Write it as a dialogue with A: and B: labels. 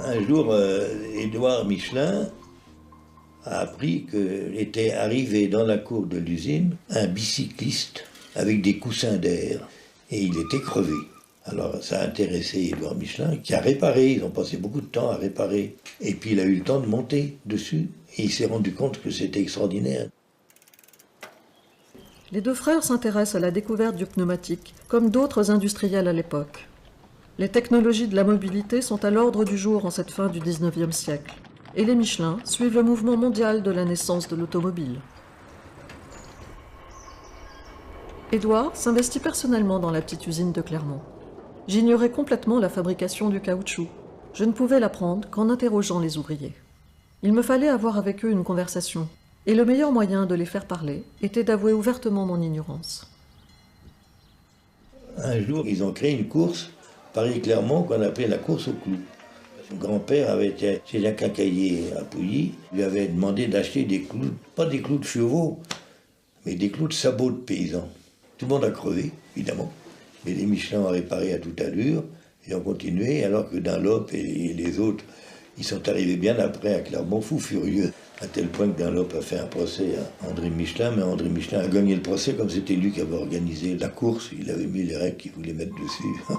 A: Un jour, Édouard Michelin a appris qu'était arrivé dans la cour de l'usine un bicycliste avec des coussins d'air et il était crevé. Alors ça a intéressé Édouard Michelin qui a réparé, ils ont passé beaucoup de temps à réparer. Et puis il a eu le temps de monter dessus et il s'est rendu compte que c'était extraordinaire.
B: Les deux frères s'intéressent à la découverte du pneumatique, comme d'autres industriels à l'époque. Les technologies de la mobilité sont à l'ordre du jour en cette fin du XIXe siècle, et les Michelin suivent le mouvement mondial de la naissance de l'automobile. Édouard s'investit personnellement dans la petite usine de Clermont. J'ignorais complètement la fabrication du caoutchouc. Je ne pouvais l'apprendre qu'en interrogeant les ouvriers. Il me fallait avoir avec eux une conversation, et le meilleur moyen de les faire parler était d'avouer ouvertement mon ignorance.
A: Un jour, ils ont créé une course, Paris-Clermont, qu'on appelait la course au clou. Son grand-père avait été chez un quincaillier à Pouilly, lui avait demandé d'acheter des clous, pas des clous de chevaux, mais des clous de sabots de paysans. Tout le monde a crevé, évidemment. Mais les Michelin ont réparé à toute allure et ont continué, alors que Dunlop et les autres, ils sont arrivés bien après à Clermont, fous furieux, à tel point que Dunlop a fait un procès à André Michelin, mais André Michelin a gagné le procès comme c'était lui qui avait organisé la course, il avait mis les règles qu'il voulait mettre dessus.